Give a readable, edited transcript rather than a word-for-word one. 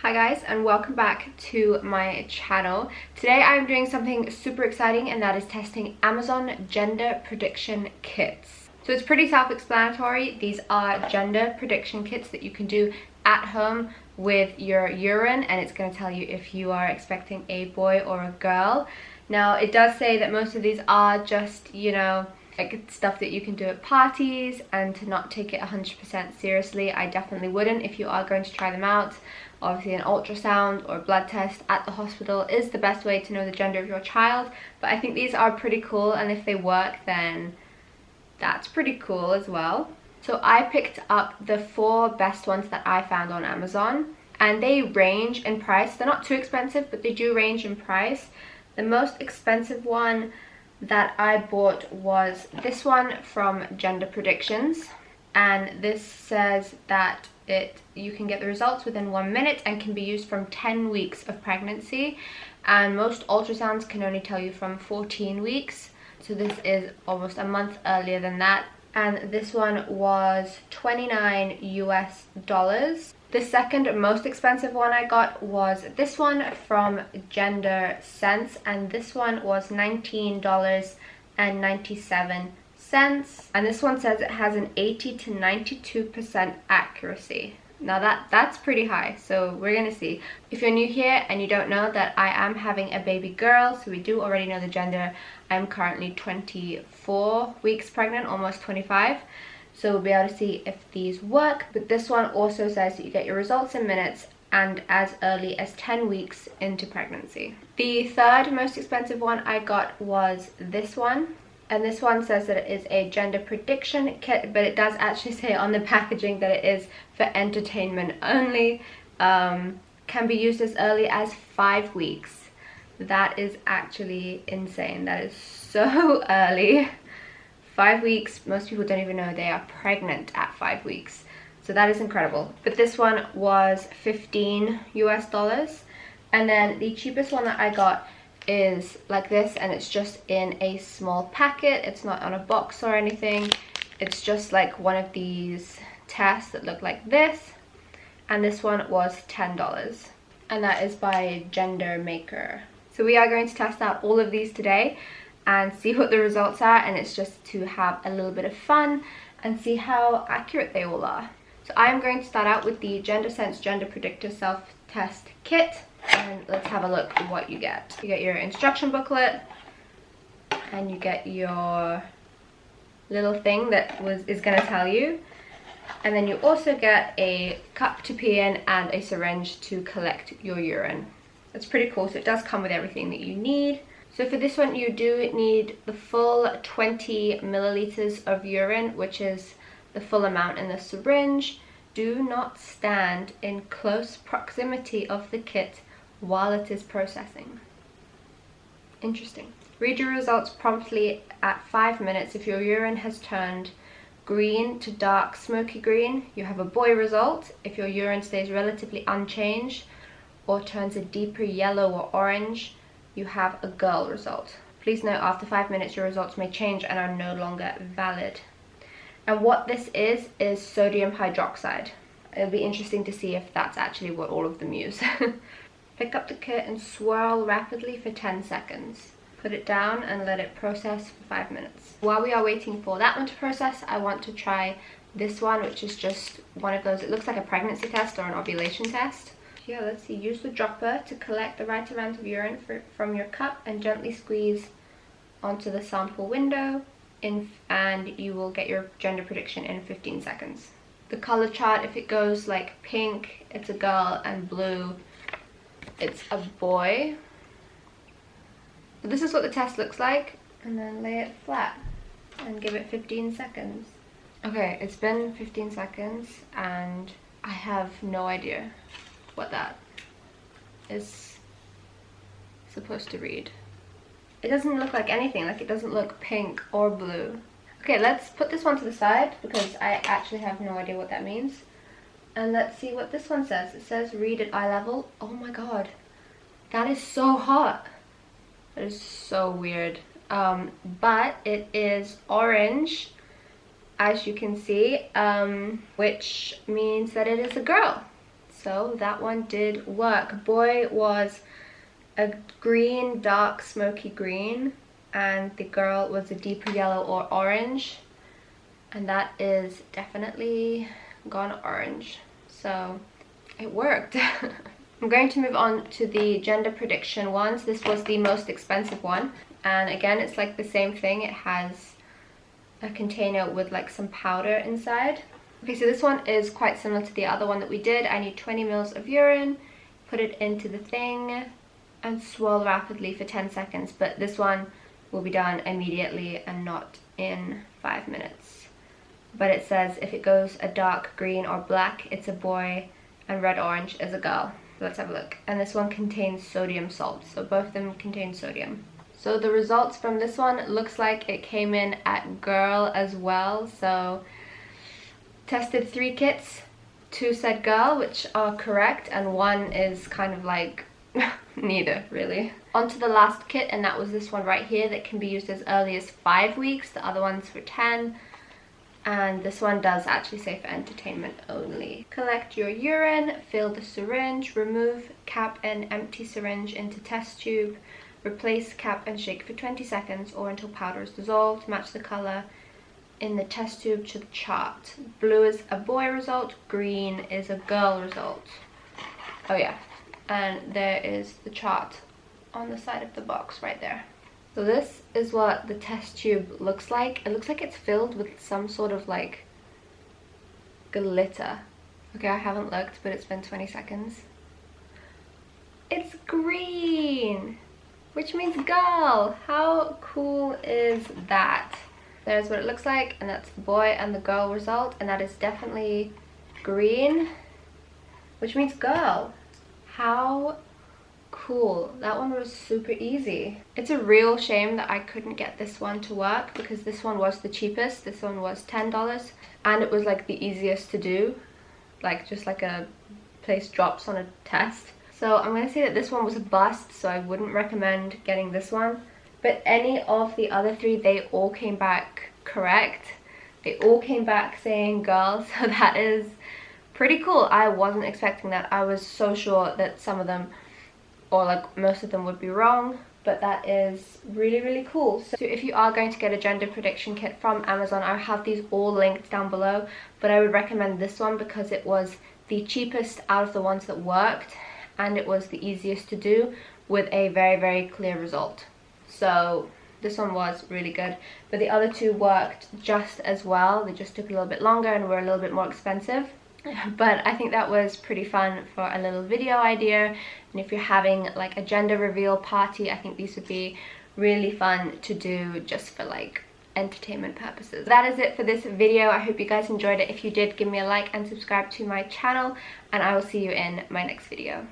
Hi guys, and welcome back to my channel. Today I'm doing something super exciting, and that is testing Amazon gender prediction kits. So it's pretty self-explanatory. These are gender prediction kits that you can do at home with your urine, and it's going to tell you if you are expecting a boy or a girl. Now it does say that most of these are just, like stuff that you can do at parties, and to not take it 100% seriously. I definitely wouldn't if you are going to try them out. Obviously an ultrasound or blood test at the hospital is the best way to know the gender of your child, but I think these are pretty cool, and if they work then that's pretty cool as well. So I picked up the 4 best ones that I found on Amazon, and they range in price. They're not too expensive, but they do range in price. The most expensive one that I bought was this one from Gender Predictions, and this says that you can get the results within 1 minute and can be used from 10 weeks of pregnancy, and most ultrasounds can only tell you from 14 weeks, so this is almost a month earlier than that. And this one was $29 US. The second most expensive one I got was this one from Gender Sense, and this one was $19.97. And this one says it has an 80 to 92% accuracy. Now that's pretty high, so we're gonna see. If you're new here and you don't know that I am having a baby girl, so we do already know the gender. I'm currently 24 weeks pregnant, almost 25. So we'll be able to see if these work. But this one also says that you get your results in minutes and as early as 10 weeks into pregnancy. The third most expensive one I got was this one. And this one says that it is a gender prediction kit, but it does actually say on the packaging that it is for entertainment only. Can be used as early as 5 weeks. That is actually insane. That is so early. 5 weeks, most people don't even know they are pregnant at 5 weeks. So that is incredible. But this one was $15 US. And then the cheapest one that I got is like this, and it's just in a small packet. It's not on a box or anything. It's just like one of these tests that look like this, and this one was $10, and that is by Gender Maker. So we are going to test out all of these today and see what the results are, and it's just to have a little bit of fun and see how accurate they all are. So I'm going to start out with the Gender Sense Gender Predictor Self-Test Kit, and let's have a look at what you get. You get your instruction booklet, and you get your little thing that is going to tell you, and then you also get a cup to pee in and a syringe to collect your urine. That's pretty cool. So it does come with everything that you need. So for this one you do need the full 20 milliliters of urine, which is the full amount in the syringe. Do not stand in close proximity of the kit while it is processing. Interesting. Read your results promptly at 5 minutes. If your urine has turned green to dark smoky green, you have a boy result. If your urine stays relatively unchanged or turns a deeper yellow or orange, you have a girl result. Please note, after 5 minutes your results may change and are no longer valid. And what this is sodium hydroxide. It'll be interesting to see if that's actually what all of them use. Pick up the kit and swirl rapidly for 10 seconds. Put it down and let it process for 5 minutes. While we are waiting for that one to process, I want to try this one, which is just one of those, it looks like a pregnancy test or an ovulation test. Yeah, let's see. Use the dropper to collect the right amount of urine from your cup and gently squeeze onto the sample window, and you will get your gender prediction in 15 seconds. The color chart, if it goes like pink, it's a girl, and blue, it's a boy. This is what the test looks like, and then lay it flat and give it 15 seconds. Okay, it's been 15 seconds and I have no idea what that is supposed to read. It doesn't look like anything, like it doesn't look pink or blue. Okay, let's put this one to the side because I actually have no idea what that means. And let's see what this one says. It says read at eye level. Oh my god, that is so hot. That is so weird. But it is orange, as you can see, which means that it is a girl. So that one did work. Boy was a green, dark smoky green, and the girl was a deeper yellow or orange, and that is definitely gone orange, so it worked. I'm going to move on to the gender prediction ones. This was the most expensive one, and again it's like the same thing. It has a container with like some powder inside. Okay, so this one is quite similar to the other one that we did. I need 20 mils of urine, put it into the thing, and swirl rapidly for 10 seconds. But this one will be done immediately and not in 5 minutes. But it says if it goes a dark green or black, it's a boy, and red orange is a girl. Let's have a look. And this one contains sodium salt, so both of them contain sodium. So the results from this one looks like it came in at girl as well. So tested 3 kits, 2 said girl, which are correct, and 1 is kind of like neither really. On to the last kit, and that was this one right here that can be used as early as 5 weeks. The other one's for 10, and this one does actually say for entertainment only. Collect your urine, fill the syringe, remove cap and empty syringe into test tube, replace cap and shake for 20 seconds or until powder is dissolved. Match the color in the test tube to the chart. Blue is a boy result, green is a girl result. Oh yeah, and there is the chart on the side of the box right there. So this is what the test tube looks like. It looks like it's filled with some sort of like glitter. Okay, I haven't looked, but it's been 20 seconds. It's green, which means girl. How cool is that? There's what it looks like, and that's the boy and the girl result, and that is definitely green, which means girl. How cool. That one was super easy. It's a real shame that I couldn't get this one to work, because this one was the cheapest. This one was $10, and it was like the easiest to do, like just like a place drops on a test. So I'm gonna say that this one was a bust, so I wouldn't recommend getting this one. But any of the other 3, they all came back correct. They all came back saying girl, so that is pretty cool. I wasn't expecting that. I was so sure that some of them, or like most of them, would be wrong, but that is really, really cool. So if you are going to get a gender prediction kit from Amazon, I have these all linked down below, but I would recommend this one because it was the cheapest out of the ones that worked, and it was the easiest to do with a very, very clear result. So this one was really good, but the other 2 worked just as well. They just took a little bit longer and were a little bit more expensive. But I think that was pretty fun for a little video idea, and if you're having like a gender reveal party, I think these would be really fun to do just for like entertainment purposes. That is it for this video. I hope you guys enjoyed it. If you did, give me a like and subscribe to my channel, and I will see you in my next video.